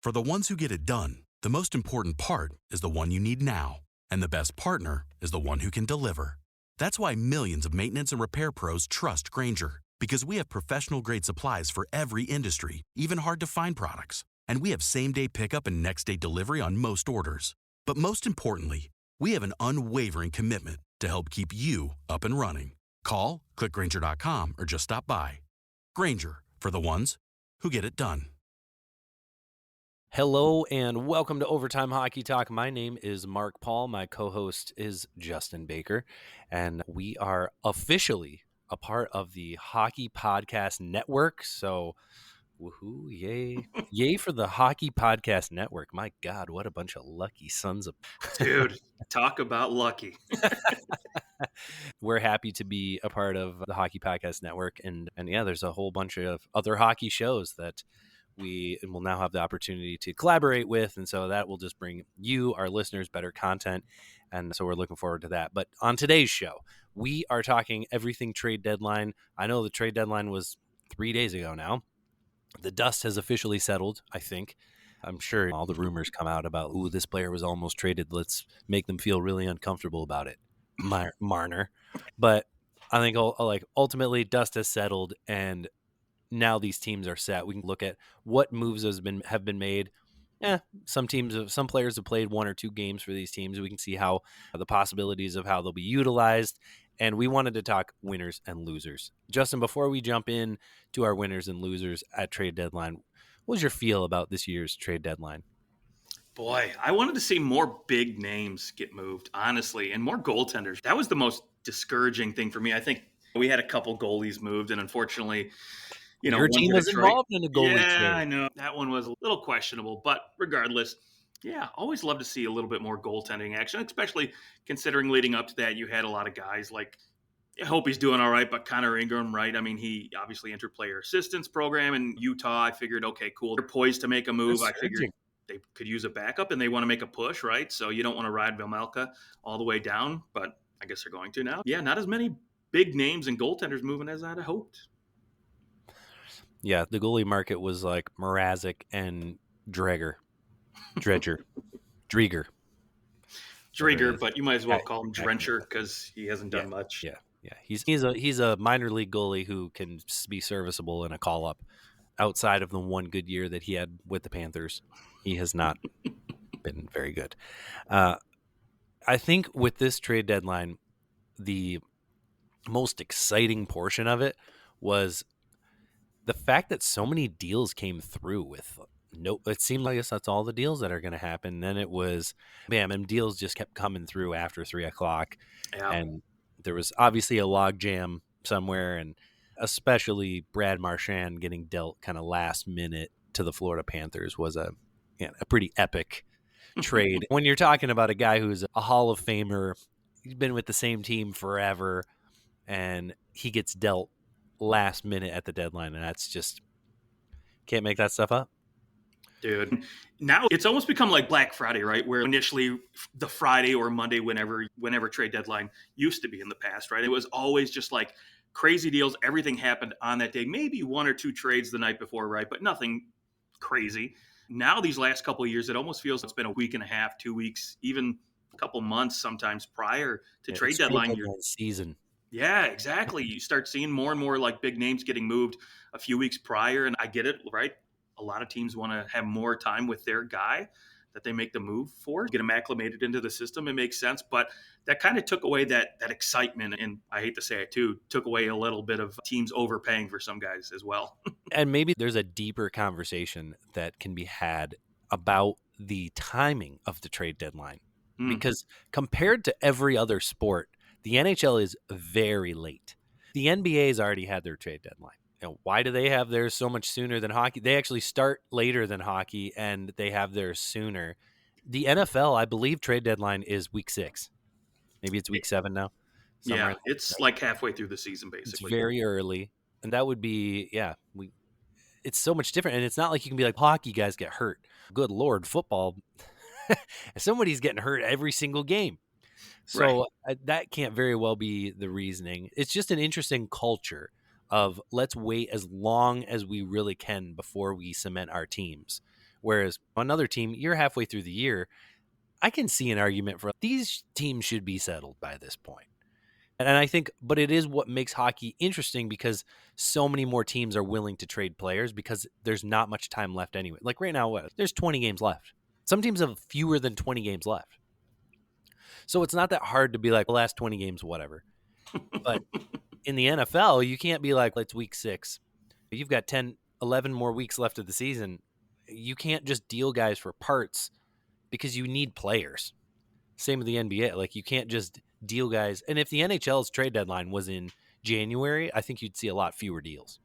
For the ones who get it done, the most important part is the one you need now. And the best partner is the one who can deliver. That's why millions of maintenance and repair pros trust Grainger, because we have professional-grade supplies for every industry, even hard-to-find products. And we have same-day pickup and next-day delivery on most orders. But most importantly, we have an unwavering commitment to help keep you up and running. Call, click Grainger.com, or just stop by. Grainger, for the ones who get it done. Hello and welcome to Overtime Hockey Talk. My name is Mark Paul. My co-host is Justin Baker, and we are officially a part of the Hockey Podcast Network. So, woohoo, yay. Yay for the Hockey Podcast Network. My God, what a bunch of lucky sons of... Dude, talk about lucky. We're happy to be a part of the Hockey Podcast Network, and yeah, there's a whole bunch of other hockey shows that we will now have the opportunity to collaborate with, and so that will just bring you, our listeners, better content, and so we're looking forward to that. But on today's show, we are talking everything trade deadline. I know the trade deadline was 3 days ago now. The dust has officially settled, I think. I'm sure all the rumors come out about, ooh, this player was almost traded. Let's make them feel really uncomfortable about it. Marner. But I think ultimately dust has settled, and now these teams are set. We can look at what moves have been made. Some players have played 1 or 2 games for these teams. We can see how the possibilities of how they'll be utilized. And we wanted to talk winners and losers. Justin, before we jump in to our winners and losers at trade deadline, what was your feel about this year's trade deadline? Boy, I wanted to see more big names get moved, honestly, and more goaltenders. That was the most discouraging thing for me. I think we had a couple goalies moved, and unfortunately, your team was involved in a goalie trade. Yeah, I know. That one was a little questionable, but regardless, yeah, always love to see a little bit more goaltending action, especially considering leading up to that, you had a lot of guys like, I hope he's doing all right, but Connor Ingram, right? I mean, he obviously entered player assistance program in Utah. I figured, okay, cool. They're poised to make a move. I figured they could use a backup, and they want to make a push, right? So you don't want to ride Vejmelka all the way down, but I guess they're going to now. Yeah, not as many big names and goaltenders moving as I'd hoped. Yeah, the goalie market was like Mrazek and Dreger, but you might as well call him Drencher because he hasn't done much. Yeah. He's a minor league goalie who can be serviceable in a call up. Outside of the one good year that he had with the Panthers, he has not been very good. I think with this trade deadline, the most exciting portion of it was the fact that so many deals came through with it seemed like that's all the deals that are going to happen. Then it was, bam, and deals just kept coming through after 3:00. Yeah. And there was obviously a log jam somewhere, and especially Brad Marchand getting dealt kind of last minute to the Florida Panthers was a pretty epic trade. When you're talking about a guy who's a Hall of Famer, he's been with the same team forever, and he gets dealt last minute at the deadline, and that's just, can't make that stuff up. Dude, now it's almost become like Black Friday, right? Where initially the Friday or Monday, whenever trade deadline used to be in the past, right? It was always just like crazy deals. Everything happened on that day. Maybe 1 or 2 trades the night before, right? But nothing crazy. Now these last couple of years, it almost feels it's been a week and a half, 2 weeks, even a couple months sometimes prior to trade deadline. Season. Yeah, exactly. You start seeing more and more like big names getting moved a few weeks prior. And I get it, right? A lot of teams want to have more time with their guy that they make the move for, get him acclimated into the system. It makes sense. But that kind of took away that excitement. And I hate to say it too, took away a little bit of teams overpaying for some guys as well. And maybe there's a deeper conversation that can be had about the timing of the trade deadline. Because compared to every other sport, the NHL is very late. The NBA's already had their trade deadline. Why do they have theirs so much sooner than hockey? They actually start later than hockey, and they have theirs sooner. The NFL, I believe, trade deadline is week 6. Maybe it's week 7 now. Yeah, it's like halfway through the season, basically. It's very early, and that would be, it's so much different. And it's not like you can be like, hockey guys get hurt. Good Lord, football, somebody's getting hurt every single game. So that can't very well be the reasoning. It's just an interesting culture of let's wait as long as we really can before we cement our teams. Whereas another team, you're halfway through the year, I can see an argument for these teams should be settled by this point. And I think, but it is what makes hockey interesting because so many more teams are willing to trade players because there's not much time left anyway. Like right now, there's 20 games left. Some teams have fewer than 20 games left. So it's not that hard to be like, the last 20 games, whatever. But in the NFL, you can't be like, it's week 6. You've got 10, 11 more weeks left of the season. You can't just deal guys for parts because you need players. Same with the NBA. Like, you can't just deal guys. And if the NHL's trade deadline was in January, I think you'd see a lot fewer deals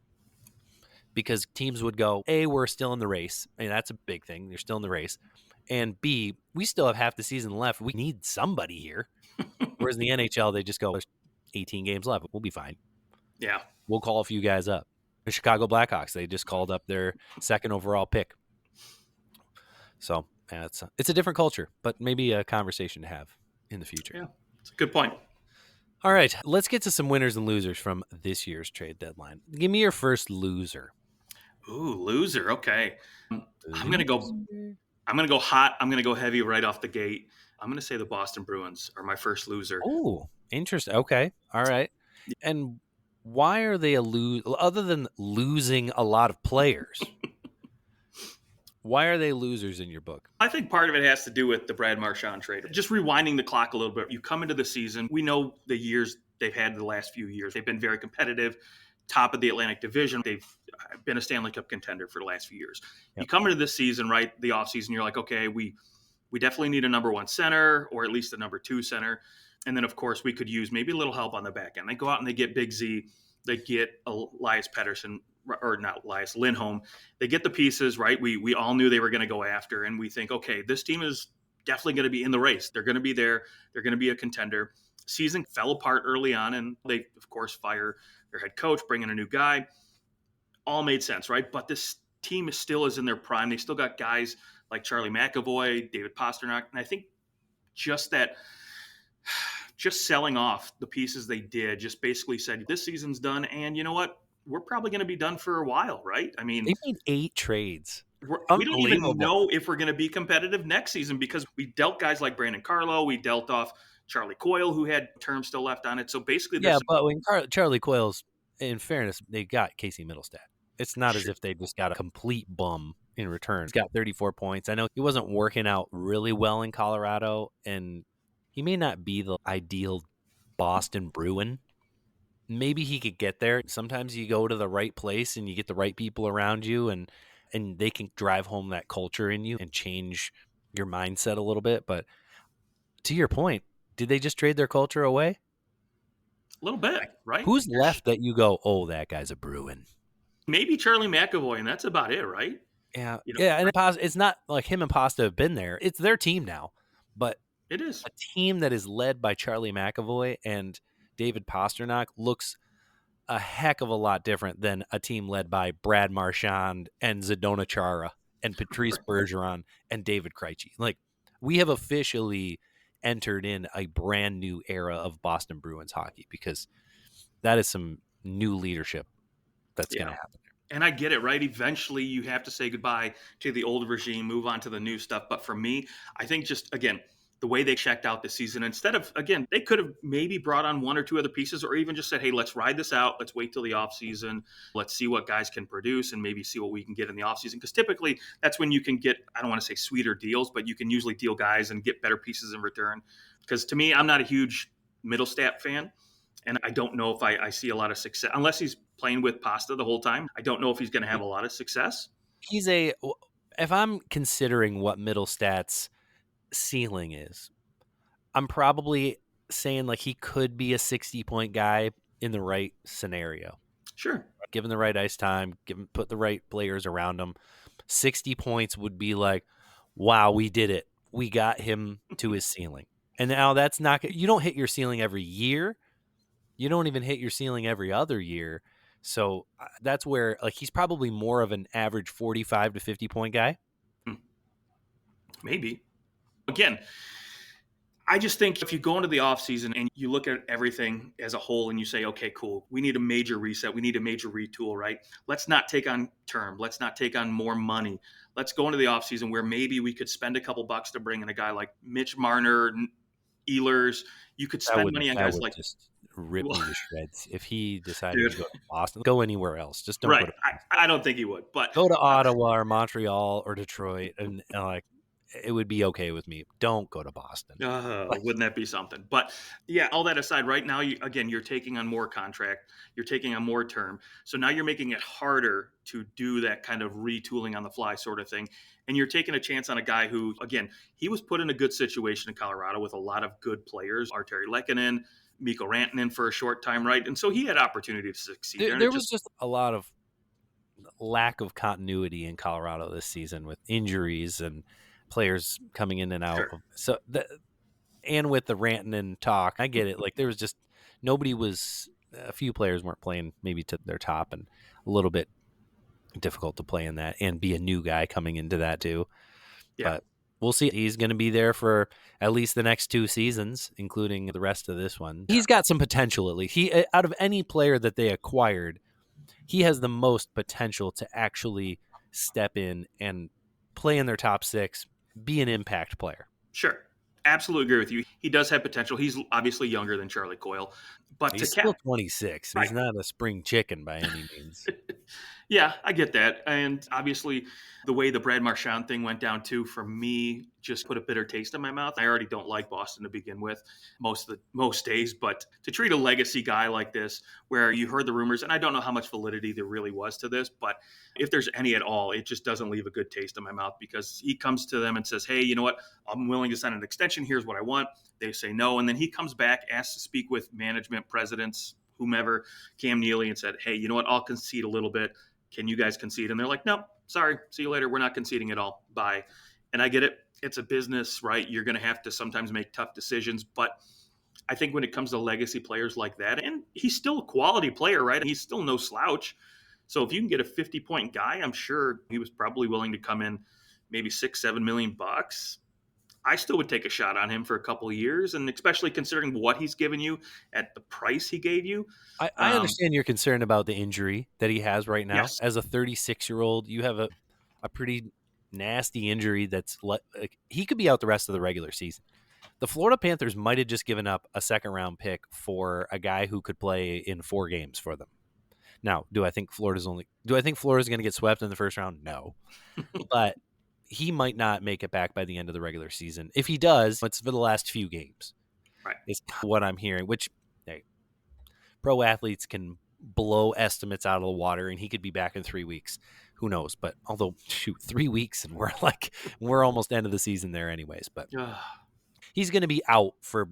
because teams would go, A, we're still in the race. I mean, that's a big thing. You're still in the race. And B, we still have half the season left. We need somebody here. Whereas in the NHL, they just go, there's 18 games left. We'll be fine. Yeah. We'll call a few guys up. The Chicago Blackhawks, they just called up their 2nd overall pick. So it's a different culture, but maybe a conversation to have in the future. Yeah, it's a good point. All right, let's get to some winners and losers from this year's trade deadline. Give me your first loser. Ooh, loser. Okay. I'm going to go hot. I'm going to go heavy right off the gate. I'm going to say the Boston Bruins are my first loser. Oh, interesting. Okay. All right. And why are they a loser other than losing a lot of players? Why are they losers in your book? I think part of it has to do with the Brad Marchand trade. Just rewinding the clock a little bit. You come into the season, we know the years they've had the last few years. They've been very competitive, top of the Atlantic Division. They've been a Stanley Cup contender for the last few years. Yep. You come into this season, right, the offseason, you're like, okay, we definitely need a number 1 center or at least a number 2 center. And then, of course, we could use maybe a little help on the back end. They go out and they get Big Z. They get Elias Pettersson. Or not Elias, Lindholm. They get the pieces, right? We all knew they were going to go after, and we think, okay, this team is definitely going to be in the race. They're going to be there. They're going to be a contender. Season fell apart early on, and they, of course, fire their head coach, bring in a new guy. All made sense, right? But this team still is in their prime. They still got guys like Charlie McAvoy, David Pastrnak, and I think just selling off the pieces they did just basically said, this season's done, and you know what? We're probably going to be done for a while, right? I mean, they made 8 trades. We don't even know if we're going to be competitive next season because we dealt guys like Brandon Carlo. We dealt off Charlie Coyle, who had term still left on it. So basically, but when Charlie Coyle's, in fairness, they got Casey Middlestat. It's not as if they just got a complete bum in return. He's got 34 points. I know he wasn't working out really well in Colorado, and he may not be the ideal Boston Bruin. Maybe he could get there. Sometimes you go to the right place and you get the right people around you and they can drive home that culture in you and change your mindset a little bit. But to your point, did they just trade their culture away? A little bit, right? Who's left that you go, oh, that guy's a Bruin? Maybe Charlie McAvoy, and that's about it, right? Yeah. Yeah, and it's not like him and Pasta have been there. It's their team now. But it is a team that is led by Charlie McAvoy and David Pastrnak looks a heck of a lot different than a team led by Brad Marchand and Zdeno Chara and Patrice Bergeron and David Krejci. Like, we have officially entered in a brand new era of Boston Bruins hockey because that is some new leadership that's going to happen. And I get it, right? Eventually you have to say goodbye to the old regime, move on to the new stuff. But for me, I think just, again, the way they checked out this season, instead of, again, they could have maybe brought on 1 or 2 other pieces or even just said, hey, let's ride this out. Let's wait till the offseason. Let's see what guys can produce and maybe see what we can get in the offseason. Because typically that's when you can get, I don't want to say sweeter deals, but you can usually deal guys and get better pieces in return. Because to me, I'm not a huge Middlestat fan. And I don't know if I see a lot of success, unless he's playing with Pasta the whole time. I don't know if he's going to have a lot of success. If I'm considering what Middlestat's ceiling is, I'm probably saying like he could be a 60-point guy in the right scenario. Sure. Given the right ice time, put the right players around him. 60 points would be like, wow, we did it. We got him to his ceiling. And now that's not, you don't hit your ceiling every year. You don't even hit your ceiling every other year. So that's where like he's probably more of an average 45 to 50 point guy. Maybe. Again, I just think if you go into the offseason and you look at everything as a whole and you say, okay, cool, we need a major reset. We need a major retool, right? Let's not take on term. Let's not take on more money. let's go into the offseason where maybe we could spend a couple bucks to bring in a guy like Mitch Marner, Ehlers. You could spend money on guys like just rip me to shreds if he decided dude. to go to Boston. Go anywhere else. Just don't Right. go to Boston. I don't think he would, but Go to Ottawa or Montreal or Detroit, and like it would be okay with me. Don't go to Boston. wouldn't that be something? But yeah, all that aside, right now, you're taking on more contract, you're taking on more term. So now you're making it harder to do that kind of retooling on the fly sort of thing. And you're taking a chance on a guy who, again, he was put in a good situation in Colorado with a lot of good players, Arturi Lehkonen, Miko Rantanen for a short time, right? And so he had opportunity to succeed. There was just a lot of lack of continuity in Colorado this season with injuries and players coming in and out. Sure. So and with the Rantanen talk, I get it. Like there was just a few players weren't playing maybe to their top, and a little bit difficult to play in that and be a new guy coming into that too. Yeah. But we'll see. He's going to be there for at least the next 2 seasons, including the rest of this one. He's got some potential at least. He, out of any player that they acquired, he has the most potential to actually step in and play in their top 6, be an impact player. Sure. Absolutely agree with you. He does have potential. He's obviously younger than Charlie Coyle, but he's still 26. Right. He's not a spring chicken by any means. Yeah, I get that. And obviously, the way the Brad Marchand thing went down, too, for me, just put a bitter taste in my mouth. I already don't like Boston to begin with most days. But to treat a legacy guy like this, where you heard the rumors, and I don't know how much validity there really was to this, but if there's any at all, it just doesn't leave a good taste in my mouth because he comes to them and says, hey, you know what? I'm willing to sign an extension. Here's what I want. They say no. And then he comes back, asks to speak with management, presidents, whomever, Cam Neely, and said, hey, you know what? I'll concede a little bit. Can you guys concede? And they're like, no, sorry. See you later. We're not conceding at all. Bye. And I get it. It's a business, right? You're going to have to sometimes make tough decisions. But I think when it comes to legacy players like that, and he's still a quality player, right? He's still no slouch. So if you can get a 50-point guy, I'm sure he was probably willing to come in maybe $6-7 million. I still would take a shot on him for a couple of years, and especially considering what he's given you at the price he gave you. I understand you're concerned about the injury that he has right now. Yes. As a 36-year-old, you have a pretty nasty injury that's he could be out the rest of the regular season. The Florida Panthers might have just given up a second-round pick for a guy who could play in 4 games for them. Now, do I think Florida's going to get swept in the first round? No. But he might not make it back by the end of the regular season. If he does, it's for the last few games. Right. Is what I'm hearing, which hey, pro athletes can blow estimates out of the water, and he could be back in 3 weeks. Who knows? But although, 3 weeks, and we're almost end of the season there anyways. But he's going to be out for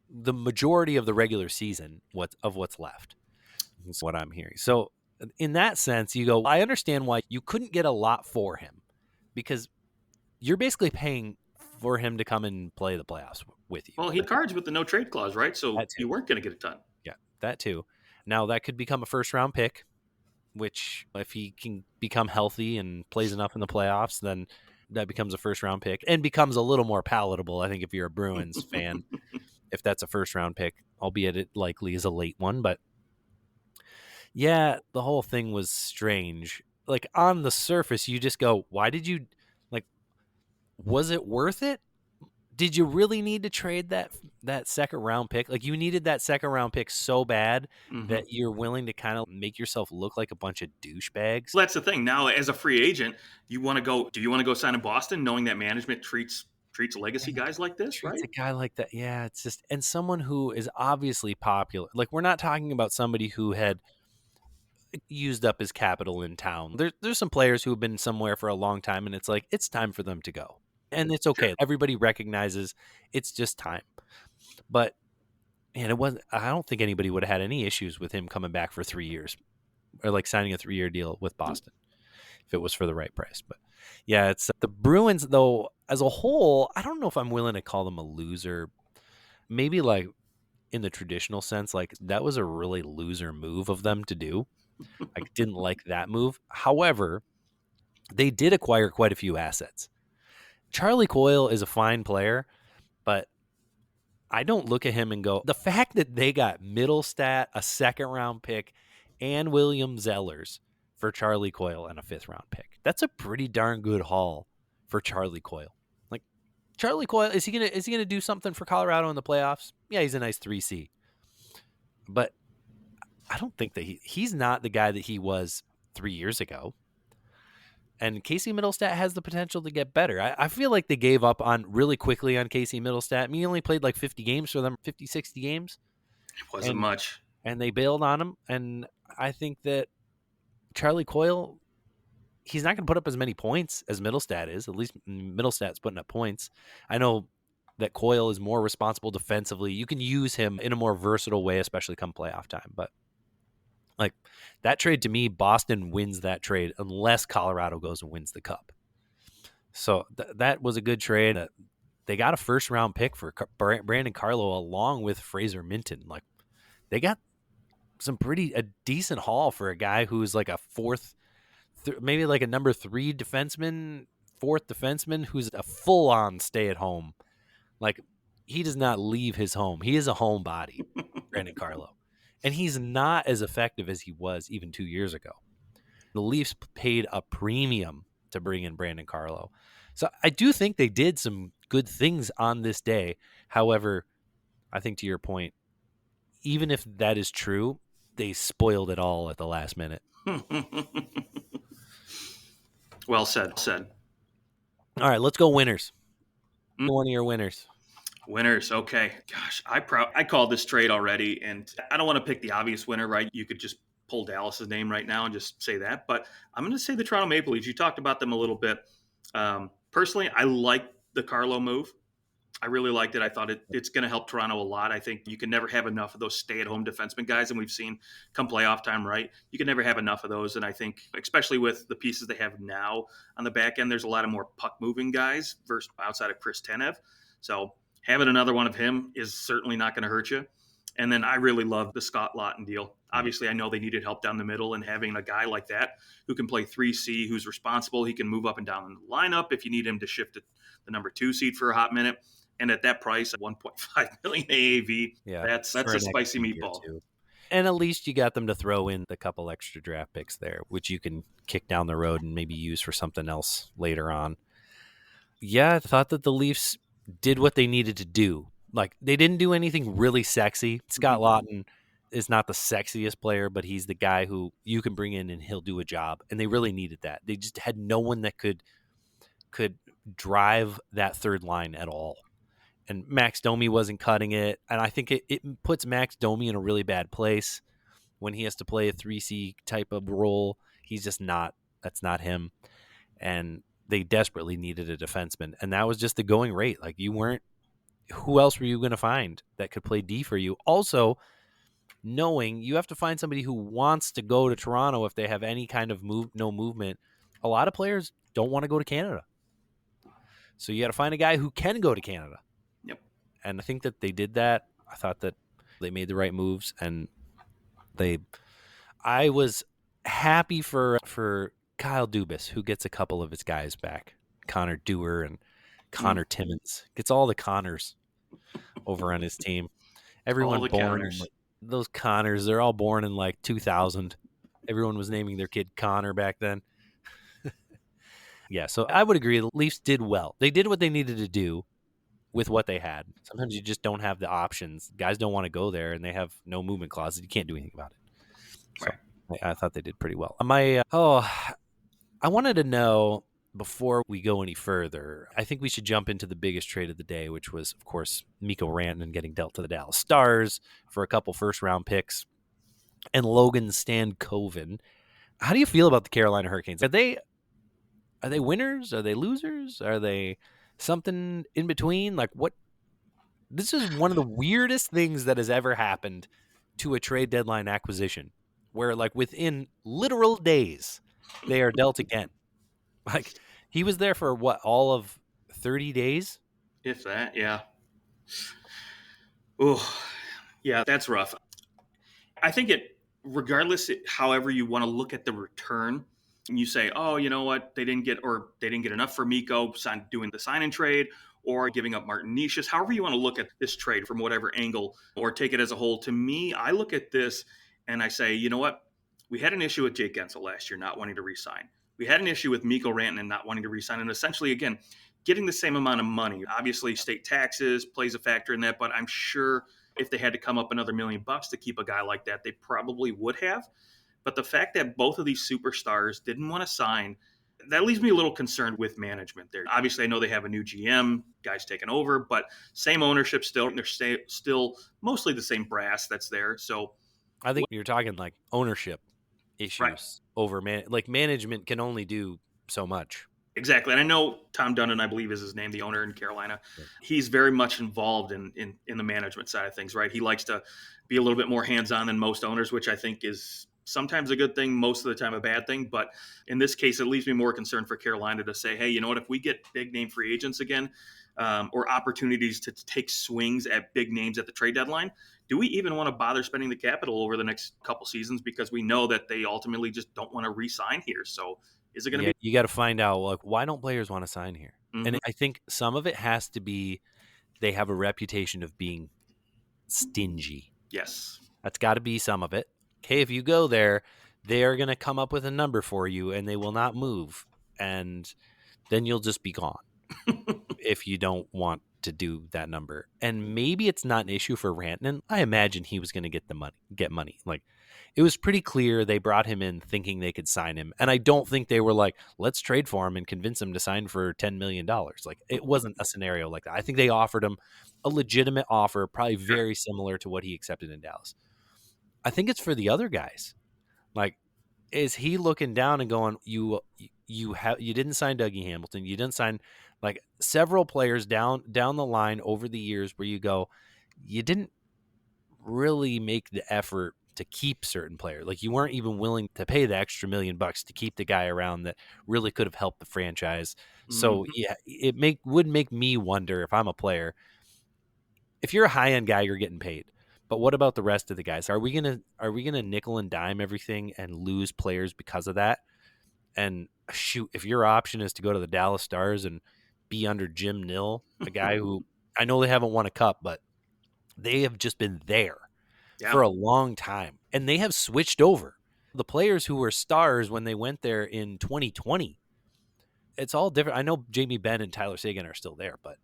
the majority of the regular season what's left. That's what I'm hearing. So in that sense, you go, I understand why you couldn't get a lot for him because you're basically paying for him to come and play the playoffs with you. Well, he had cards with the no trade clause, right? So you weren't going to get a ton. Yeah, that too. Now that could become a first-round pick, which if he can become healthy and plays enough in the playoffs, then that becomes a first-round pick and becomes a little more palatable, I think, if you're a Bruins fan, if that's a first-round pick, albeit it likely is a late one. But, yeah, the whole thing was strange. Like, on the surface, you just go, why did you – was it worth it? Did you really need to trade that second round pick? Like you needed that second round pick so bad that you're willing to kind of make yourself look like a bunch of douchebags. Well, that's the thing. Now, as a free agent, do you want to go sign in Boston knowing that management treats legacy guys like this, right? Treats a guy like that. Yeah, it's just, and someone who is obviously popular. Like we're not talking about somebody who had used up his capital in town. There's some players who have been somewhere for a long time and it's like, it's time for them to go. And it's okay. Sure. Everybody recognizes it's just time. But man, I don't think anybody would have had any issues with him coming back for 3 years or like signing a 3-year deal with Boston if it was for the right price. But yeah, it's the Bruins though, as a whole, I don't know if I'm willing to call them a loser. Maybe like in the traditional sense, like that was a really loser move of them to do. I didn't like that move. However, they did acquire quite a few assets. Charlie Coyle is a fine player, but I don't look at him and go, the fact that they got Middlestat, a second-round pick, and William Zellers for Charlie Coyle and a 5th-round pick. That's a pretty darn good haul for Charlie Coyle. Like, Charlie Coyle, is he gonna do something for Colorado in the playoffs? Yeah, he's a nice 3C. But I don't think that he's not the guy that he was 3 years ago. And Casey Middlestat has the potential to get better. I feel like they gave up on really quickly on Casey Middlestat. I mean, he only played like 50 games for them, 50, 60 games. It wasn't much. And they bailed on him. And I think that Charlie Coyle, he's not going to put up as many points as Middlestat is. At least Middlestat's putting up points. I know that Coyle is more responsible defensively. You can use him in a more versatile way, especially come playoff time. But like, that trade, to me, Boston wins that trade unless Colorado goes and wins the Cup. So that was a good trade. They got a 1st-round pick for Brandon Carlo along with Fraser Minton. Like, they got a decent haul for a guy who's like a maybe like a number 3 defenseman, 4th defenseman, who's a full-on stay-at-home. Like, he does not leave his home. He is a homebody, Brandon Carlo. And he's not as effective as he was even 2 years ago. The Leafs paid a premium to bring in Brandon Carlo. So I do think they did some good things on this day. However, I think to your point, even if that is true, they spoiled it all at the last minute. Well said. All right, let's go winners. One of your winners. Winners, okay. Gosh, I called this trade already, and I don't want to pick the obvious winner, right? You could just pull Dallas's name right now and just say that, but I'm going to say the Toronto Maple Leafs. You talked about them a little bit. Personally, I like the Carlo move. I really liked it. I thought it's going to help Toronto a lot. I think you can never have enough of those stay-at-home defenseman guys, and we've seen come playoff time, right? You can never have enough of those, and I think, especially with the pieces they have now on the back end, there's a lot of more puck-moving guys versus outside of Chris Tanev. So having another one of him is certainly not going to hurt you. And then I really love the Scott Laughton deal. Obviously, I know they needed help down the middle, and having a guy like that who can play 3C, who's responsible, he can move up and down in the lineup if you need him to shift to the number 2 seed for a hot minute. And at that price, 1.5 million AAV, that's a spicy meatball. And at least you got them to throw in a couple extra draft picks there, which you can kick down the road and maybe use for something else later on. Yeah, I thought that the Leafs did what they needed to do. Like, they didn't do anything really sexy. Scott Laughton is not the sexiest player, but he's the guy who you can bring in and he'll do a job. And they really needed that. They just had no one that could drive that third line at all. And Max Domi wasn't cutting it. And I think it puts Max Domi in a really bad place when he has to play a 3C type of role. He's just not. That's not him. And they desperately needed a defenseman. And that was just the going rate. Like, who else were you going to find that could play D for you? Also, knowing you have to find somebody who wants to go to Toronto if they have any kind of no movement. A lot of players don't want to go to Canada. So you got to find a guy who can go to Canada. Yep. And I think that they did that. I thought that they made the right moves, and I was happy for Kyle Dubas, who gets a couple of his guys back. Connor Dewar and Connor Timmins. Gets all the Connors over on his team. Everyone born in, those Connors, they're all born in like 2000. Everyone was naming their kid Connor back then. Yeah, so I would agree. The Leafs did well. They did what they needed to do with what they had. Sometimes you just don't have the options. Guys don't want to go there, and they have no movement clauses. You can't do anything about it. So right. I thought they did pretty well. I wanted to know, before we go any further, I think we should jump into the biggest trade of the day, which was, of course, Miko Rantanen getting dealt to the Dallas Stars for a couple first-round picks and Logan Stankoven. How do you feel about the Carolina Hurricanes? Are they winners? Are they losers? Are they something in between? Like, what? This is one of the weirdest things that has ever happened to a trade deadline acquisition, where, like, within literal days, they are dealt again. Like, he was there for what, all of 30 days? If that, yeah. Oh, yeah, that's rough. I think regardless, however you want to look at the return, and you say, oh, you know what, they didn't get enough for Miko doing the sign and trade, or giving up Martin Nicias, however you want to look at this trade from whatever angle, or take it as a whole. To me, I look at this and I say, you know what, We had an issue with Jake Gensel last year not wanting to re-sign. We had an issue with Miko Rantanen not wanting to re-sign, and essentially, again, getting the same amount of money. Obviously, state taxes plays a factor in that, but I'm sure if they had to come up another $1 million to keep a guy like that, they probably would have. But the fact that both of these superstars didn't want to sign, that leaves me a little concerned with management there. Obviously, I know they have a new GM, guys taking over, but same ownership still. They're still mostly the same brass that's there. So I think you're talking like ownership issues right. over management can only do so much. Exactly. And I know Tom Dunn, I believe is his name, the owner in Carolina. Yeah. He's very much involved in the management side of things, right? He likes to be a little bit more hands-on than most owners, which I think is sometimes a good thing, most of the time a bad thing. But in this case, it leaves me more concerned for Carolina to say, hey, you know what, if we get big name free agents again, or opportunities to take swings at big names at the trade deadline, do we even want to bother spending the capital over the next couple seasons? Because we know that they ultimately just don't want to re-sign here. So is it going to be? You got to find out, like, why don't players want to sign here? Mm-hmm. And I think some of it has to be they have a reputation of being stingy. Yes. That's got to be some of it. Okay, if you go there, they are going to come up with a number for you and they will not move. And then you'll just be gone if you don't want to do that number. And maybe it's not an issue for Rantanen. I imagine he was going to get money. Like, it was pretty clear they brought him in thinking they could sign him. And I don't think they were like, let's trade for him and convince him to sign for $10 million. Like, it wasn't a scenario like that. I think they offered him a legitimate offer, probably very similar to what he accepted in Dallas. I think it's for the other guys. Like, is he looking down and going, you didn't sign Dougie Hamilton, you didn't sign like several players down the line over the years where you go, you didn't really make the effort to keep certain players. Like, you weren't even willing to pay the extra $1 million to keep the guy around that really could have helped the franchise. Mm-hmm. So yeah, it would make me wonder, if I'm a player, if you're a high end guy, you're getting paid. But what about the rest of the guys? Are we gonna nickel and dime everything and lose players because of that? And shoot, if your option is to go to the Dallas Stars and be under Jim Nill, a guy who I know they haven't won a cup, but they have just been there for a long time, and they have switched over. The players who were stars when they went there in 2020, it's all different. I know Jamie Benn and Tyler Seguin are still there, but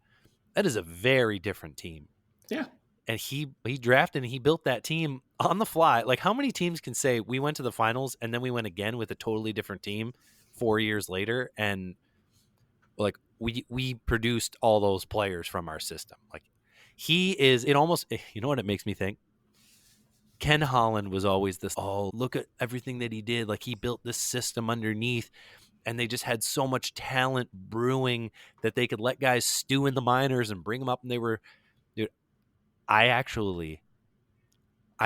that is a very different team. Yeah. And he drafted and he built that team on the fly. Like, how many teams can say we went to the finals and then we went again with a totally different team 4 years later, and like we produced all those players from our system? Like, it almost, you know what it makes me think? Ken Holland was always this, oh, look at everything that he did. Like, he built this system underneath, and they just had so much talent brewing that they could let guys stew in the minors and bring them up, and they were, dude, I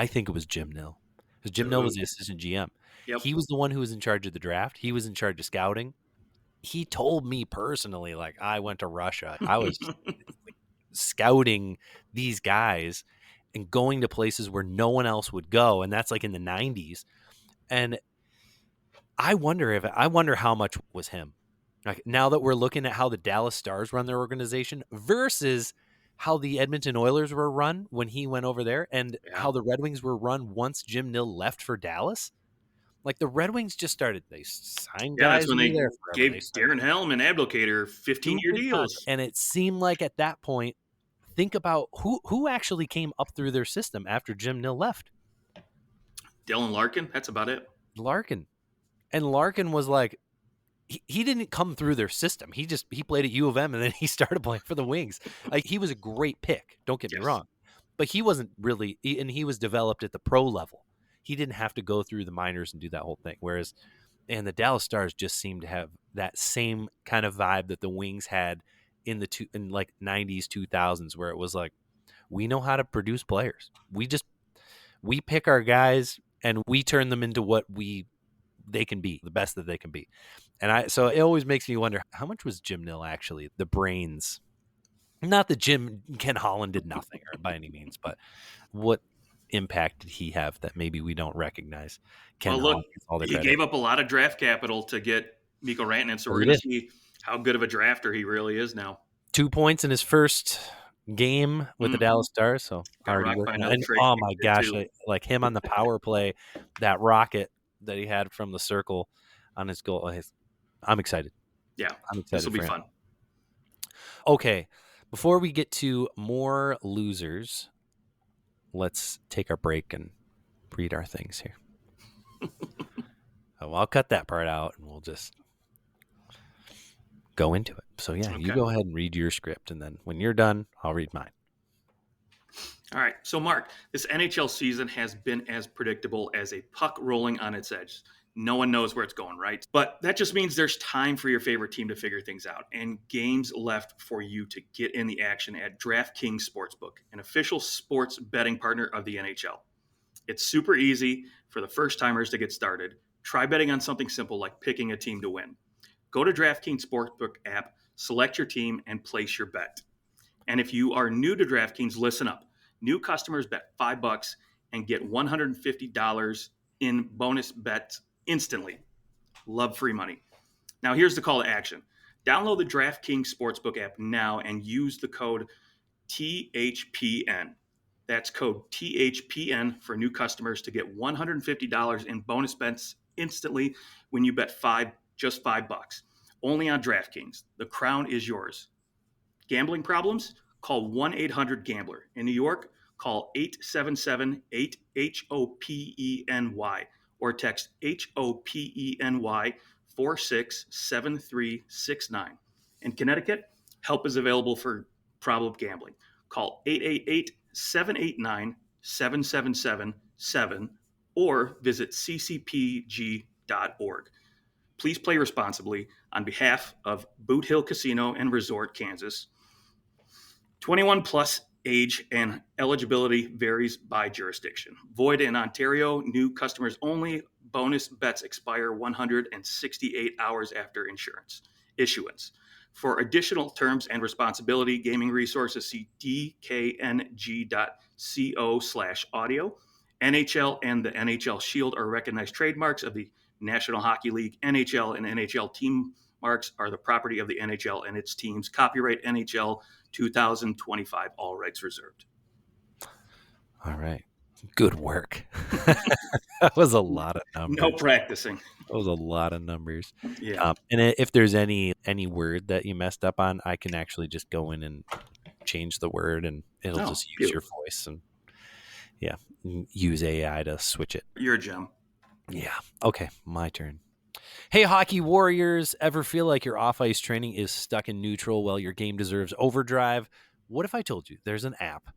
think it was Jim Nill. Because Jim Nill was the assistant GM. Yep. He was the one who was in charge of the draft. He was in charge of scouting. He told me personally, like, I went to Russia. I was scouting these guys and going to places where no one else would go. And that's like in the 90s. And I wonder how much was him. Like, now that we're looking at how the Dallas Stars run their organization versus how the Edmonton Oilers were run when he went over there, and how the Red Wings were run once Jim Nill left for Dallas. Like, the Red Wings just started, they signed guys. That's when they gave Darren Helm and Abdelkader 15-year deals. And it seemed like at that point, think about who actually came up through their system after Jim Nill left. Dylan Larkin, that's about it. Larkin. And Larkin was like, he didn't come through their system. He played at U of M, and then he started playing for the Wings. Like, he was a great pick. Don't get me wrong, but he wasn't really, and he was developed at the pro level. He didn't have to go through the minors and do that whole thing. Whereas, and the Dallas Stars just seemed to have that same kind of vibe that the Wings had in like 90s, 2000s, where it was like, we know how to produce players. We pick our guys and we turn them into what they can be, the best that they can be. And so it always makes me wonder, how much was Jim Nill actually the brains? Not that Ken Holland did nothing by any means, but what impact did he have that maybe we don't recognize? Holland gets all the credit. He gave up a lot of draft capital to get Miko Rantanen, so we're going to see how good of a drafter he really is now. 2 points in his first game with the Dallas Stars, so already working. And, oh my gosh, like him on the power play, that rocket that he had from the circle on his goal. I'm excited. Yeah, I'm excited. This will be fun. Okay, before we get to more losers, let's take our break and read our things here. I'll cut that part out and we'll just go into it. So yeah, you go ahead and read your script, and then when you're done, I'll read mine. All right. So Mark, this NHL season has been as predictable as a puck rolling on its edge. No one knows where it's going, right? But that just means there's time for your favorite team to figure things out and games left for you to get in the action at DraftKings Sportsbook, an official sports betting partner of the NHL. It's super easy for the first-timers to get started. Try betting on something simple like picking a team to win. Go to DraftKings Sportsbook app, select your team, and place your bet. And if you are new to DraftKings, listen up. New customers bet $5 and get $150 in bonus bets instantly. Love free money. Now here's the call to action. Download the DraftKings Sportsbook app now and use the code THPN. That's code THPN for new customers to get $150 in bonus bets instantly when you bet just $5. Only on DraftKings. The crown is yours. Gambling problems? Call 1-800-GAMBLER. In New York, call 877-8-HOPENY or text HOPENY 467369. In Connecticut, help is available for problem gambling. Call 888-789-7777 or visit ccpg.org. Please play responsibly on behalf of Boot Hill Casino and Resort, Kansas. 21 plus age and eligibility varies by jurisdiction. Void in Ontario. New customers only. Bonus bets expire 168 hours after issuance. For additional terms and responsibility gaming resources, see dkng.co/audio. NHL and the NHL Shield are recognized trademarks of the National Hockey League. NHL and NHL team marks are the property of the NHL and its teams. Copyright NHL 2025, all rights reserved. All right. Good work. That was a lot of numbers. No practicing. That was a lot of numbers. Yeah. And if there's any word that you messed up on, I can actually just go in and change the word, and it'll just use your voice and use AI to switch it. You're a gem. Yeah. Okay, my turn. Hey, hockey warriors, ever feel like your off-ice training is stuck in neutral while your game deserves overdrive? What if I told you there's an app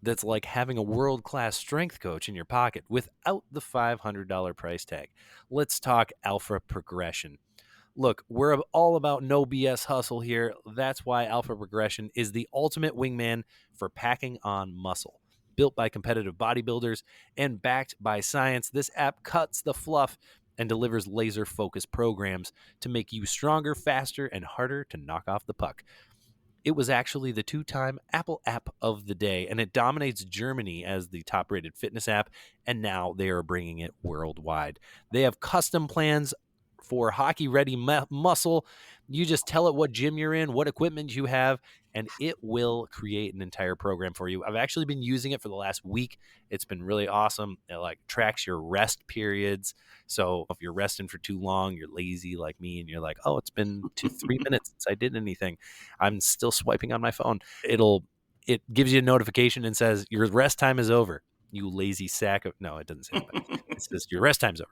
that's like having a world-class strength coach in your pocket without the $500 price tag? Let's talk Alpha Progression. Look, we're all about no BS hustle here. That's why Alpha Progression is the ultimate wingman for packing on muscle. Built by competitive bodybuilders and backed by science, this app cuts the fluff and delivers laser-focused programs to make you stronger, faster, and harder to knock off the puck. It was actually the 2-time Apple App of the Day, and it dominates Germany as the top-rated fitness app, and now they are bringing it worldwide. They have custom plans for hockey-ready muscle. You just tell it what gym you're in, what equipment you have, and it will create an entire program for you. I've actually been using it for the last week. It's been really awesome. It tracks your rest periods. So if you're resting for too long, you're lazy like me, and you're like, oh, it's been 2-3 minutes since I did anything. I'm still swiping on my phone. It gives you a notification and says, your rest time is over. You lazy sack of... No, it doesn't say that. It says your rest time's over.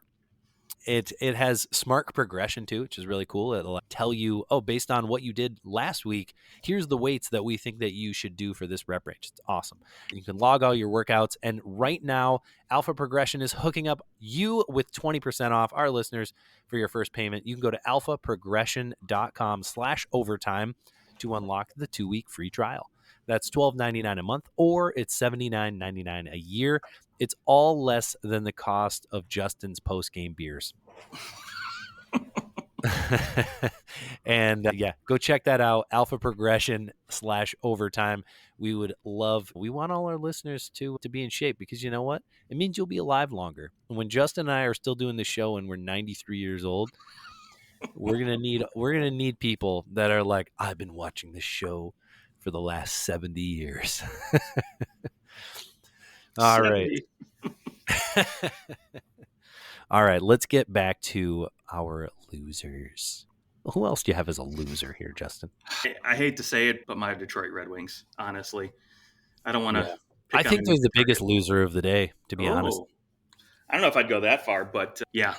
It has smart progression too, which is really cool. It'll tell you, based on what you did last week, here's the weights that we think that you should do for this rep range. It's awesome. You can log all your workouts, and right now, Alpha Progression is hooking up you with 20% off, our listeners, for your first payment. You can go to alphaprogression.com/overtime to unlock the 2-week free trial. That's $12.99 a month, or it's $79.99 a year. It's all less than the cost of Justin's post-game beers. And go check that out. Alpha Progression/overtime. We want all our listeners to be in shape, because you know what? It means you'll be alive longer. And when Justin and I are still doing the show and we're 93 years old, we're gonna need people that are like, I've been watching this show for the last 70 years. All 70. Right. All right, let's get back to our losers. Who else do you have as a loser here, Justin? I hate to say it, but my Detroit Red Wings, honestly. I don't want to I pick on think any they're the Detroit. biggest loser of the day, to be honest. Oh, I don't know if I'd go that far, but yeah,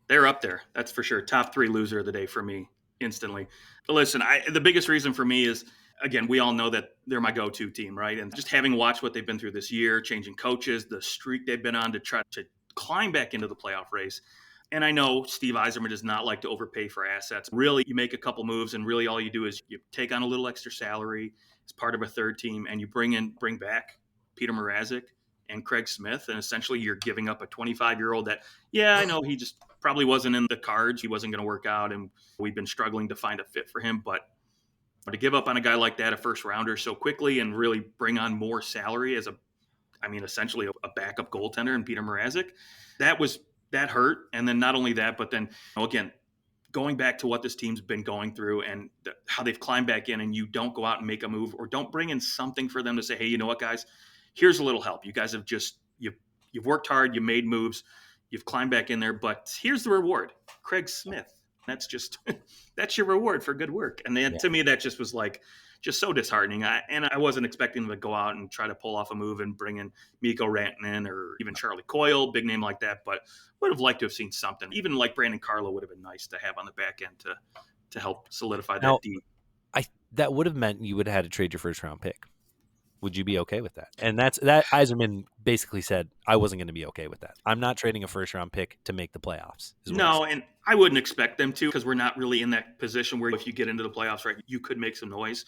they're up there. That's for sure. Top 3 loser of the day for me instantly. But listen, the biggest reason for me is, again, we all know that they're my go-to team, right? And just having watched what they've been through this year, changing coaches, the streak they've been on to try to climb back into the playoff race. And I know Steve Yzerman does not like to overpay for assets. Really, you make a couple moves, and really all you do is you take on a little extra salary as part of a third team, and you bring back Peter Mrazek and Craig Smith, and essentially you're giving up a 25-year-old that, yeah, I know he just probably wasn't in the cards. He wasn't going to work out, and we've been struggling to find a fit for him. But to give up on a guy like that, a first rounder, so quickly, and really bring on more salary as essentially a backup goaltender in Peter Mrazek, that hurt. And then not only that, but then again, going back to what this team's been going through and how they've climbed back in, and you don't go out and make a move or don't bring in something for them to say, hey, you know what, guys, here's a little help. You guys have you've worked hard, you made moves, you've climbed back in there, but here's the reward, Craig Smith. That's just that's your reward for good work. And then to me, that just was just so disheartening. I wasn't expecting them to go out and try to pull off a move and bring in Miko Rantanen or even Charlie Coyle, big name like that. But would have liked to have seen something. Even like Brandon Carlo would have been nice to have on the back end to help solidify that deep. That would have meant you would have had to trade your first round pick. Would you be okay with that? And that Yzerman basically said, I wasn't going to be okay with that. I'm not trading a first round pick to make the playoffs. No, and I wouldn't expect them to, because we're not really in that position where if you get into the playoffs, right, you could make some noise.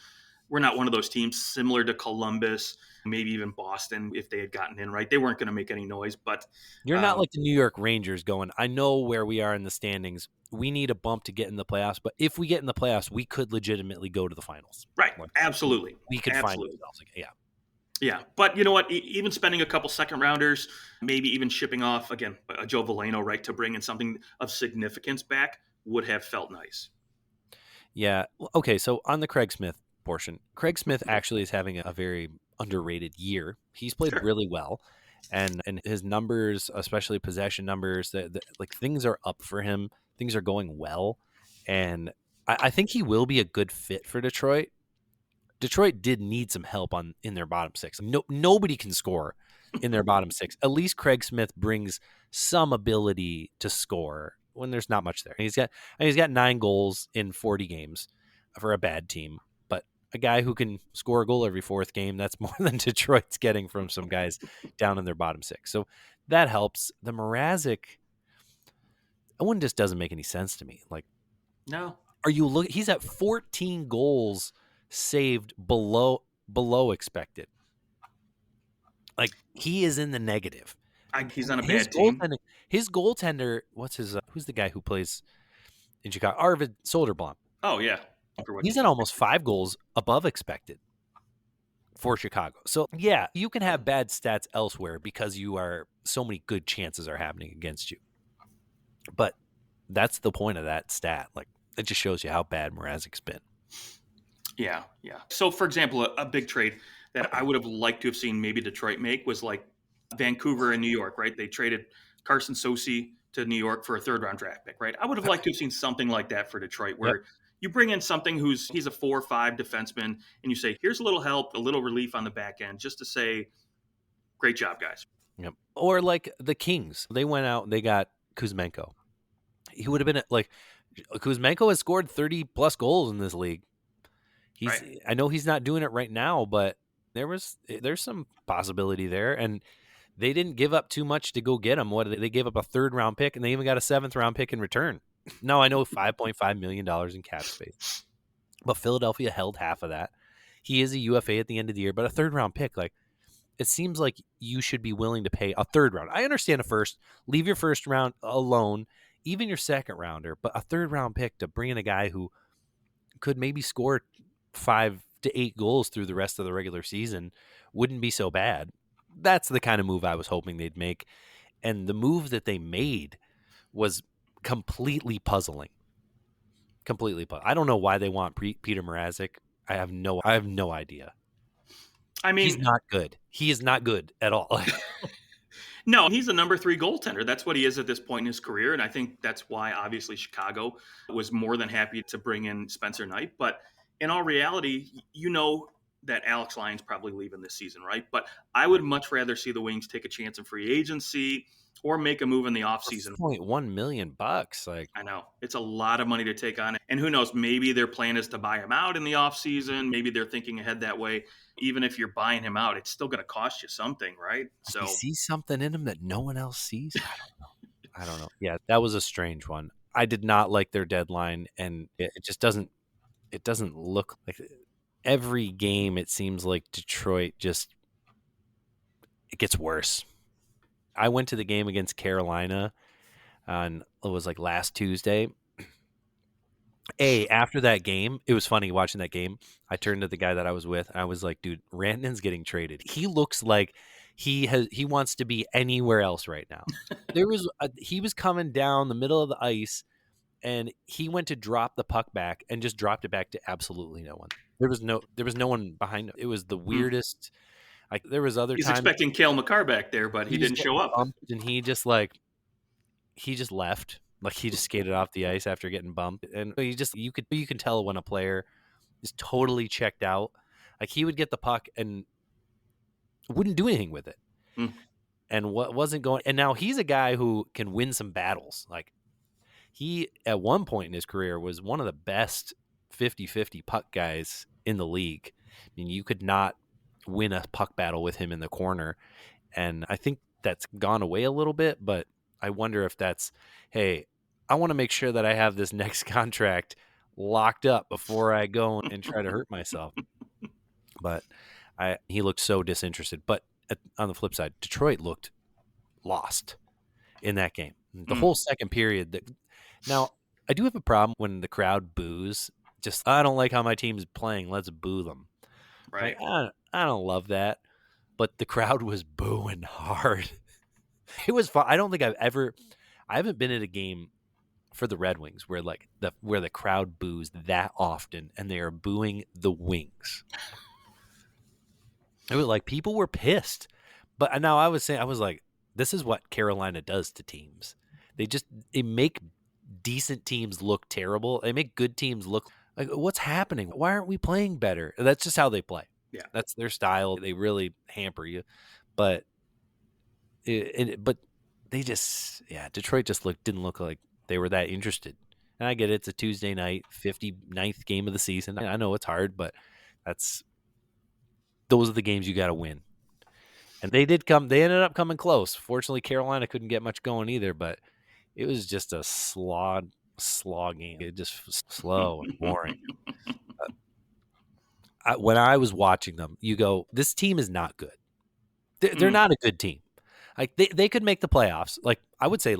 We're not one of those teams similar to Columbus, maybe even Boston, if they had gotten in, right? They weren't going to make any noise. But you're not like the New York Rangers going, I know where we are in the standings. We need a bump to get in the playoffs. But if we get in the playoffs, we could legitimately go to the finals. Right. Absolutely. We could find ourselves. Yeah. But you know what? Even spending a couple second rounders, maybe even shipping off, again, a Joe Veleno, right, to bring in something of significance back would have felt nice. Yeah. Okay. So on the Craig Smith portion, Craig Smith actually is having a very underrated year. He's played really well, and his numbers, especially possession numbers, like things are up for him. Things are going well, and I think he will be a good fit for Detroit. Detroit did need some help in their bottom six. Nobody can score in their bottom six. At least Craig Smith brings some ability to score when there's not much there. He's got 9 goals in 40 games for a bad team. A guy who can score a goal every 4th game, that's more than Detroit's getting from some guys down in their bottom 6. So that helps. The Mrazek, that one just doesn't make any sense to me. Like, no. He's at 14 goals saved below expected. Like, he is in the negative. He's on a bad team. His goaltender, who's the guy who plays in Chicago? Arvid Soderblom. Oh, yeah. He's at almost 5 goals above expected for Chicago. So, yeah, you can have bad stats elsewhere because so many good chances are happening against you. But that's the point of that stat. Like, it just shows you how bad Mrazek's been. Yeah. So, for example, a big trade that I would have liked to have seen maybe Detroit make was like Vancouver and New York, right? They traded Carson Soucy to New York for a 3rd-round draft pick, right? I would have liked to have seen something like that for Detroit, where you bring in something he's a 4 or 5 defenseman, and you say, here's a little help, a little relief on the back end, just to say, great job, guys. Yep. Or like the Kings. They went out and they got Kuzmenko. He would have been Kuzmenko has scored 30-plus goals in this league. Right. I know he's not doing it right now, but there's some possibility there, and they didn't give up too much to go get him. They gave up a 3rd-round pick, and they even got a 7th-round pick in return. No, I know $5.5 million in cap space, but Philadelphia held half of that. He is a UFA at the end of the year, but a 3rd-round pick, like, it seems like you should be willing to pay a 3rd round. I understand a first, leave your 1st round alone, even your 2nd rounder, but a 3rd-round pick to bring in a guy who could maybe score 5 to 8 goals through the rest of the regular season wouldn't be so bad. That's the kind of move I was hoping they'd make. And the move that they made was completely puzzling. I don't know why they want Peter Mrazek. I have no idea. I mean, he's not good. He is not good at all. No, he's a number 3 goaltender. That's what he is at this point in his career. And I think that's why, obviously, Chicago was more than happy to bring in Spencer Knight. But in all reality, that Alex Lyon's probably leaving this season, right? But I would much rather see the Wings take a chance in free agency or make a move in the offseason. $6.1 million. Like, I know. It's a lot of money to take on. And who knows, maybe their plan is to buy him out in the offseason. Maybe they're thinking ahead that way. Even if you're buying him out, it's still going to cost you something, right? So he sees something in him that no one else sees. I don't know. Yeah, that was a strange one. I did not like their deadline, and it just doesn't look like every game. It seems like Detroit it gets worse. I went to the game against Carolina on, it was like last Tuesday. After that game, it was funny watching that game. I turned to the guy that I was with, and I was like, dude, Rantanen's getting traded. He looks like he wants to be anywhere else right now. He was coming down the middle of the ice, and he went to drop the puck back and just dropped it back to absolutely no one. There was no one behind him. It was the weirdest. Like, there was other He's times expecting Cale Makar back there, but he didn't show up. And he just left. Like, he just skated off the ice after getting bumped. And you can tell when a player is totally checked out. Like, he would get the puck and wouldn't do anything with it. And what wasn't going. And now he's a guy who can win some battles. Like, he, at one point in his career, was one of the best 50-50 puck guys in the league. I mean, you could not win a puck battle with him in the corner. And I think that's gone away a little bit, but I wonder if that's, hey, I want to make sure that I have this next contract locked up before I go and try to hurt myself. But he looked so disinterested. But on the flip side, Detroit looked lost in that game. The whole second period. Now, I do have a problem when the crowd boos. Just, I don't like how my team's playing. Let's boo them. Right. Like, I don't love that. But the crowd was booing hard. It was fun. I don't think I haven't been at a game for the Red Wings where the crowd boos that often, and they are booing the Wings. It was like people were pissed. But now I was like, this is what Carolina does to teams. They make decent teams look terrible. They make good teams look like, what's happening? Why aren't we playing better? That's just how they play. Yeah, that's their style. They really hamper you, but they just, Detroit just didn't look like they were that interested. And I get it, it's a Tuesday night, 59th game of the season. I know it's hard, but those are the games you got to win. And they ended up coming close. Fortunately, Carolina couldn't get much going either, but it was just a slogging. It just was slow and boring. When I was watching them, you go, this team is not good. They're not a good team. Like, they could make the playoffs. Like, I would say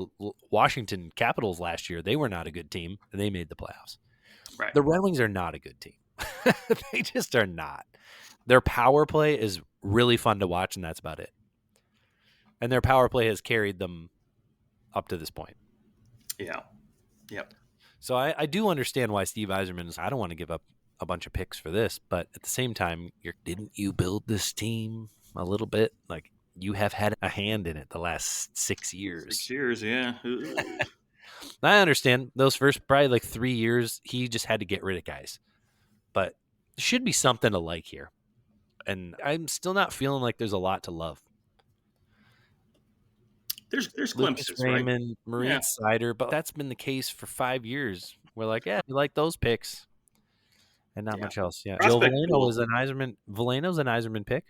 Washington Capitals last year, they were not a good team, and they made the playoffs. Right. The Red Wings are not a good team. They just are not. Their power play is really fun to watch, and that's about it. And their power play has carried them up to this point. Yeah. Yep. So I do understand why Steve Yzerman is, I don't want to give up a bunch of picks for this, but at the same time, didn't you build this team a little bit? Like, you have had a hand in it the last 6 years. 6 years, yeah. I understand those first probably like 3 years, he just had to get rid of guys. But there should be something to like here. And I'm still not feeling like there's a lot to love. There's glimpses, Raymond, right? Maurice Sider, but that's been the case for 5 years. We're like, we like those picks. And not much else. Yeah. Joe Veleno Veleno's an Yzerman pick.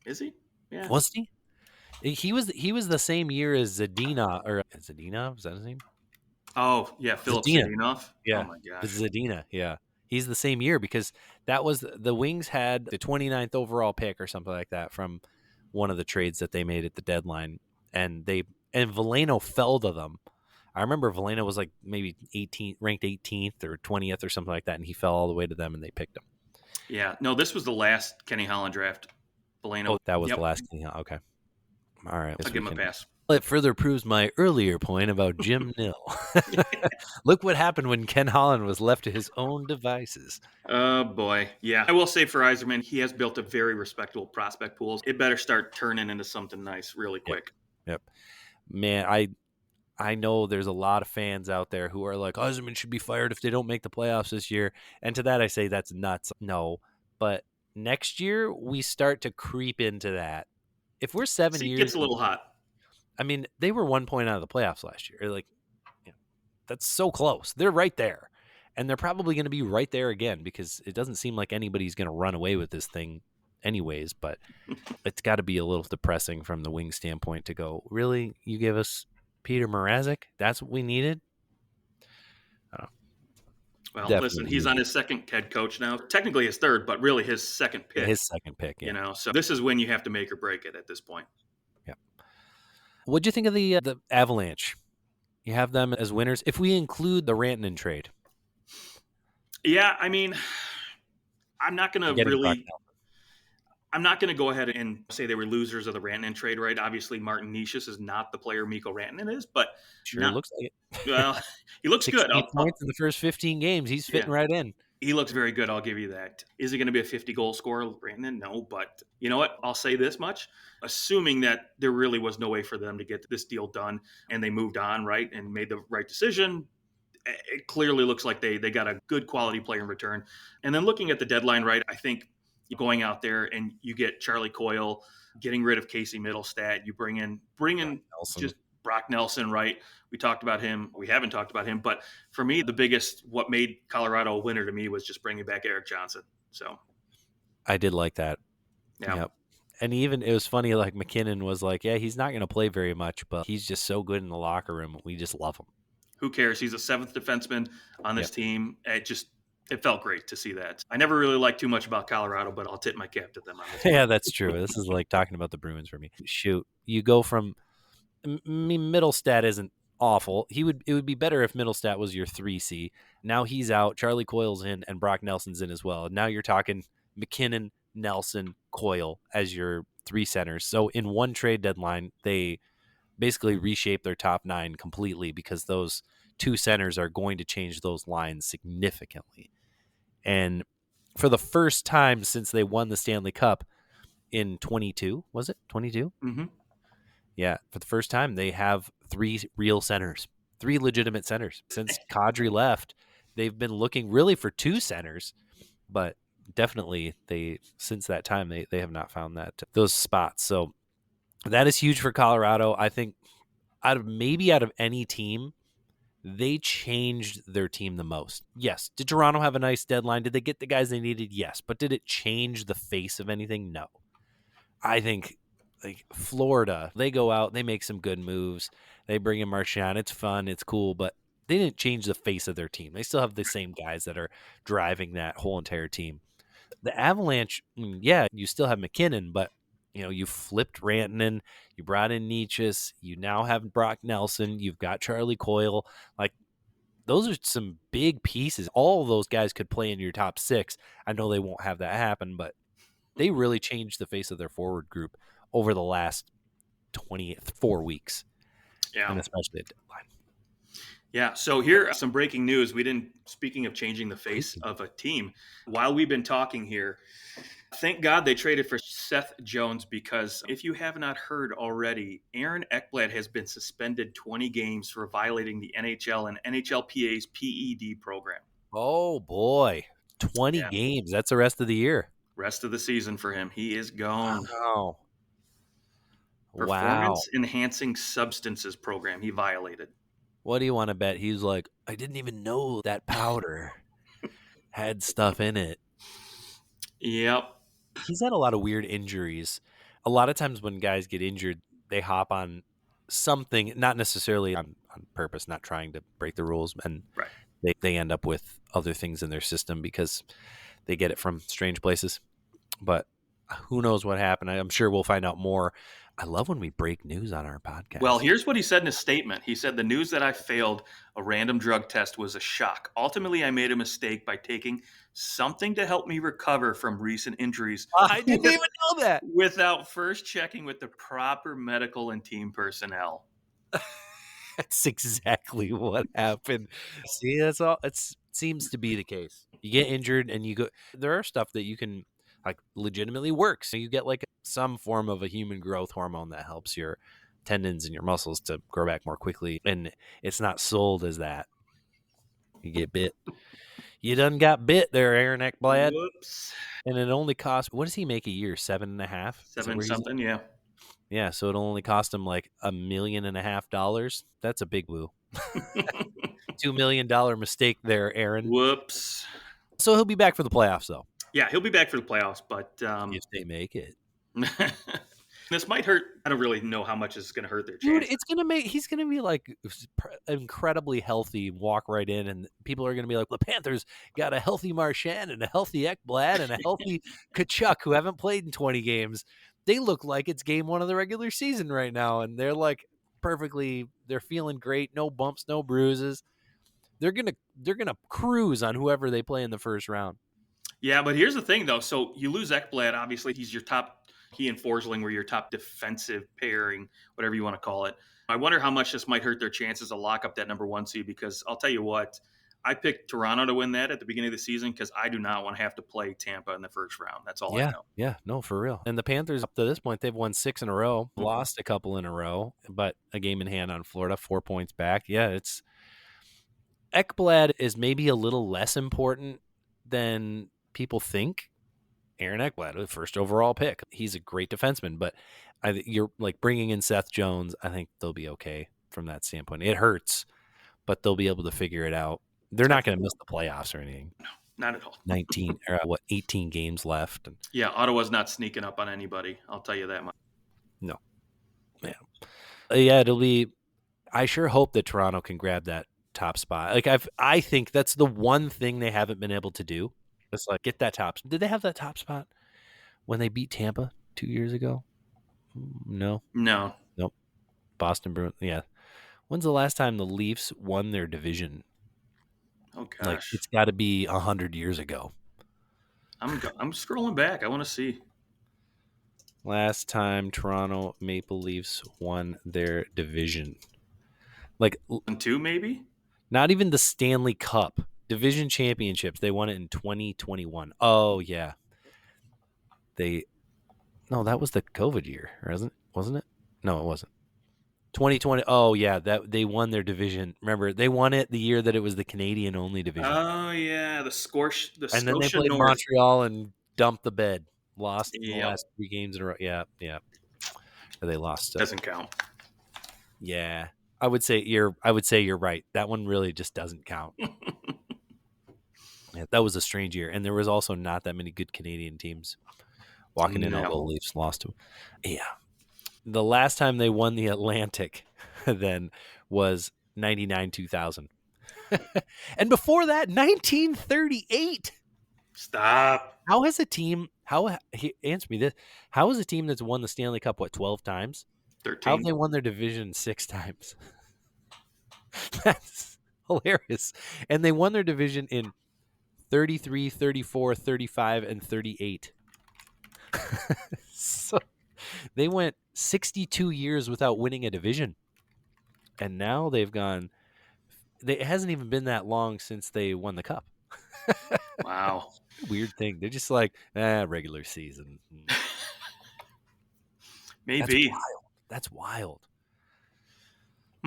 Is he? Yeah. Was he? He was the same year as Zadina, or Zadina, was that his name? Oh, yeah, Philip Zadinov. Yeah. Oh my gosh. Zadina, yeah. He's the same year because that was the Wings had the 29th overall pick or something like that from one of the trades that they made at the deadline, and Veleno fell to them. I remember Veleno was like maybe ranked 18th or 20th or something like that, and he fell all the way to them, and they picked him. Yeah, no, this was the last Kenny Holland draft. Veleno. Oh, that was the last Kenny Holland. Okay. All right. I'll give him a pass. It further proves my earlier point about Jim Nill. Look what happened when Ken Holland was left to his own devices. Oh, boy. Yeah. I will say for Yzerman, he has built a very respectable prospect pool. It better start turning into something nice really quick. Yep. Man, I know there's a lot of fans out there who are like, Yzerman should be fired if they don't make the playoffs this year. And to that I say that's nuts. No. But next year we start to creep into that. If we're 7 Seat years, gets a little hot. I mean, they were 1 point out of the playoffs last year. Like, that's so close. They're right there. And they're probably going to be right there again because it doesn't seem like anybody's going to run away with this thing anyways. But it's got to be a little depressing from the Wings standpoint to go, really? You give us Peter Mrazek? That's what we needed? Well, Definitely. Listen, he's on his second head coach now. Technically his third, but really his second pick. His second pick, yeah. So this is when you have to make or break it at this point. Yeah. What'd you think of the Avalanche? You have them as winners if we include the Rantanen trade. Yeah, I mean, I'm not going to go ahead and say they were losers of the Rantanen trade, right? Obviously, Martin Nicias is not the player Miko Rantanen is, but looks like it. Well, he looks good. 16 points in the first 15 games. He's fitting right in. He looks very good. I'll give you that. Is he going to be a 50-goal scorer, Rantanen? No, but you know what? I'll say this much. Assuming that there really was no way for them to get this deal done and they moved on, right, and made the right decision, it clearly looks like they got a good quality player in return. And then looking at the deadline, right, I think going out there and you get Charlie Coyle, getting rid of Casey Middlestat, you bring in just Brock Nelson, right? We talked about him. We haven't talked about him. But for me, the biggest, what made Colorado a winner to me was just bringing back Eric Johnson. So I did like that. Yeah. Yep. And even it was funny, like McKinnon was like, yeah, he's not going to play very much, but he's just so good in the locker room. We just love him. Who cares? He's a seventh defenseman on this team. It felt great to see that. I never really liked too much about Colorado, but I'll tip my cap to them on this. Yeah, that's true. This is like talking about the Bruins for me. Shoot, you go from Middlestat isn't awful. It would be better if Middlestat was your 3C. Now he's out. Charlie Coyle's in, and Brock Nelson's in as well. And now you're talking McKinnon, Nelson, Coyle as your 3 centers. So in one trade deadline, they basically reshape their top 9 completely because those 2 centers are going to change those lines significantly. And for the first time since they won the Stanley Cup in 22, was it 22? Mm-hmm. Yeah, for the first time, they have 3 real centers, 3 legitimate centers. Since Kadri left, they've been looking really for 2 centers, but definitely since that time they have not found those spots. So that is huge for Colorado. I think out of any team, they changed their team the most. Yes. Did Toronto have a nice deadline? Did they get the guys they needed? Yes. But did it change the face of anything? No. I think like Florida, they go out, they make some good moves. They bring in Marchand. It's fun. It's cool. But they didn't change the face of their team. They still have the same guys that are driving that whole entire team. The Avalanche, yeah, you still have McKinnon, but you flipped Rantanen, you brought in Nicias, you now have Brock Nelson, you've got Charlie Coyle. Like, those are some big pieces. All of those guys could play in your top 6. I know they won't have that happen, but they really changed the face of their forward group over the last 24 weeks. Yeah. And especially at deadline. Yeah, so here some breaking news. Speaking of changing the face of a team, while we've been talking here, thank God they traded for Seth Jones, because if you have not heard already, Aaron Ekblad has been suspended 20 games for violating the NHL and NHLPA's PED program. Oh, boy. 20 games. That's the rest of the year. Rest of the season for him. He is gone. Wow. Performance-enhancing substances program he violated. What do you want to bet? He's like, I didn't even know that powder had stuff in it. Yep. He's had a lot of weird injuries. A lot of times when guys get injured, they hop on something, not necessarily on purpose, not trying to break the rules, and they end up with other things in their system because they get it from strange places. But who knows what happened? I'm sure we'll find out more. I love when we break news on our podcast. Well, here's what he said in his statement. He said, the news that I failed a random drug test was a shock. Ultimately, I made a mistake by taking something to help me recover from recent injuries. I didn't even know that. Without first checking with the proper medical and team personnel. That's exactly what happened. See, that's all. It seems to be the case. You get injured and you go. There are stuff that you can legitimately works. So you get some form of a human growth hormone that helps your tendons in your muscles to grow back more quickly. And it's not sold as that. You get bit. You done got bit there, Aaron Ekblad. Whoops. And it only costs, what does he make a year? 7.5? Seven something, yeah. Yeah, so it'll only cost him like $1.5 million. That's a big woo. $2 million mistake there, Aaron. Whoops. So he'll be back for the playoffs, though. Yeah, he'll be back for the playoffs, but if they make it. This might hurt. I don't really know how much it's going to hurt their Dude, chances. he's going to be like incredibly healthy, walk right in, and people are going to be like, the Panthers got a healthy Marchand and a healthy Ekblad and a healthy Kachuk who haven't played in 20 games. They look like it's game one of the regular season right now, and they're like they're feeling great, no bumps, no bruises. They're gonna cruise on whoever they play in the first round. Yeah, but here's the thing, though. So you lose Ekblad. Obviously, he's your top. He and Forsling were your top defensive pairing, whatever you want to call it. I wonder how much this might hurt their chances to lock up that number 1 seed, because I'll tell you what, I picked Toronto to win that at the beginning of the season because I do not want to have to play Tampa in the first round. That's all I know. Yeah, no, for real. And the Panthers, up to this point, they've won 6 in a row, lost a couple in a row, but a game in hand on Florida, 4 points back. Yeah, it's Ekblad is maybe a little less important than people think. Aaron Ekblad, the first overall pick. He's a great defenseman, but you're like bringing in Seth Jones. I think they'll be okay from that standpoint. It hurts, but they'll be able to figure it out. They're not going to miss the playoffs or anything. No, not at all. 18 games left. Yeah, Ottawa's not sneaking up on anybody. I'll tell you that much. No. Yeah. Yeah, it'll be. I sure hope that Toronto can grab that top spot. Like I think that's the one thing they haven't been able to do. It's like get that top. Did they have that top spot when they beat Tampa 2 years ago? No. Nope. Boston Bruins. Yeah. When's the last time the Leafs won their division? Oh gosh, like it's got to be 100 years ago. I'm scrolling back. I want to see. Last time Toronto Maple Leafs won their division. Like 2 maybe? Not even the Stanley Cup. Division championships. They won it in 2021. Oh, yeah. No, that was the COVID year, wasn't it? No, it wasn't. 2020. Oh, yeah. They won their division. Remember, they won it the year that it was the Canadian-only division. Oh, yeah. The Scotia and then they played North. Montreal and dumped the bed. Lost the last 3 games in a row. Yeah. They lost. Doesn't count. Yeah. I would say you're right. That one really just doesn't count. Yeah, that was a strange year, and there was also not that many good Canadian teams walking in. All the Leafs lost to. Yeah, the last time they won the Atlantic, then was 99-2000, and before that, 1938. Stop. How has a team? Answer me this? How is a team that's won the Stanley Cup 12 times? 13. How have they won their division 6 times? That's hilarious, and they won their division in 33, 34, 35, and 38. So they went 62 years without winning a division. And now they've gone. It hasn't even been that long since they won the cup. Wow. Weird thing. They're just like, regular season. Maybe. That's wild.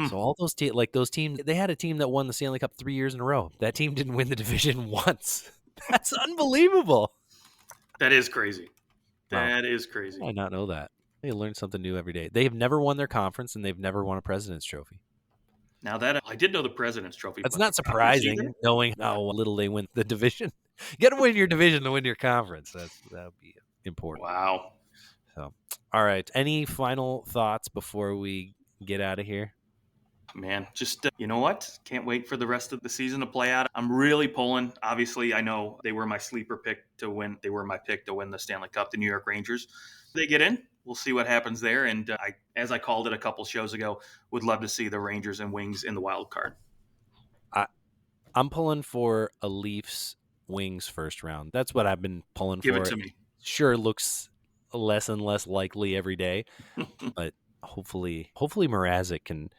So all those those teams, they had a team that won the Stanley Cup 3 years in a row. That team didn't win the division once. That's unbelievable. That is crazy. Wow. That is crazy. I did not know that. They learn something new every day. They have never won their conference, and they've never won a President's Trophy. Now that I did know the President's Trophy. That's not surprising, knowing how little they win the division. You got to win your division to win your conference. That would be important. Wow. So, all right. Any final thoughts before we get out of here? Man, just, you know what? Can't wait for the rest of the season to play out. I'm really pulling. Obviously, I know they were my sleeper pick to win. They were my pick to win the Stanley Cup, the New York Rangers. They get in. We'll see what happens there. And as I called it a couple shows ago, would love to see the Rangers and Wings in the wild card. I'm pulling for a Leafs Wings first round. That's what I've been pulling for. Give it to me. Sure, looks less and less likely every day, but hopefully Mrazek can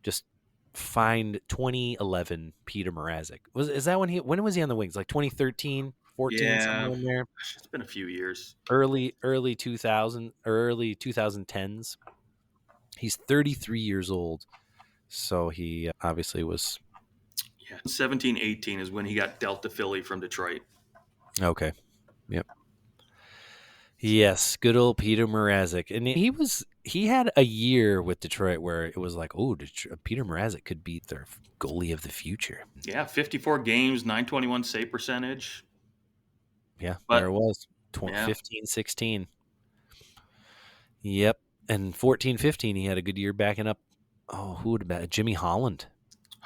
just find 2011 Peter Mrazek. Is that when was he on the Wings? Like 2013, 14, somewhere in there? It's been a few years. Early 2000, early 2010s. He's 33 years old, so he obviously was... Yeah, 17-18 is when he got dealt to Philly from Detroit. Okay. Yep. Yes, good old Peter Mrazek. And he had a year with Detroit where it was like, oh, Peter Mrazek could be their goalie of the future. Yeah, 54 games, 921 save percentage. Yeah, But, there it was. 15-16. Yep. And 14-15, he had a good year backing up. Oh, who would have been? Jimmy Holland.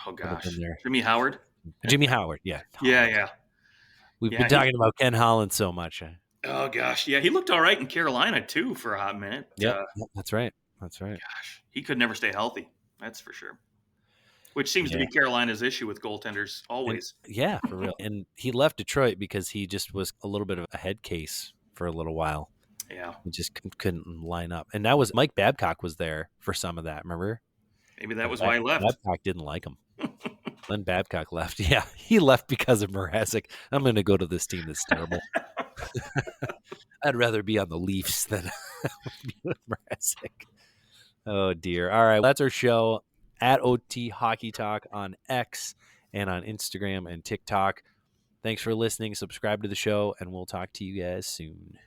Oh, gosh. There. Jimmy Howard? Jimmy Howard, yeah. Yeah. We've been talking about Ken Holland so much. Oh, gosh. Yeah, he looked all right in Carolina, too, for a hot minute. Yeah, that's right. Gosh, he could never stay healthy. That's for sure. Which seems to be Carolina's issue with goaltenders always. And, for real. And he left Detroit because he just was a little bit of a head case for a little while. Yeah. He just couldn't line up. And that was Mike Babcock was there for some of that, remember? Maybe that was why he left. Babcock didn't like him. Then Babcock left. Yeah, he left because of Mrazek. I'm going to go to this team that's terrible. I'd rather be on the Leafs than be with Mrazek. Oh, dear. All right, that's our show at OT Hockey Talk on X and on Instagram and TikTok. Thanks for listening. Subscribe to the show, and we'll talk to you guys soon.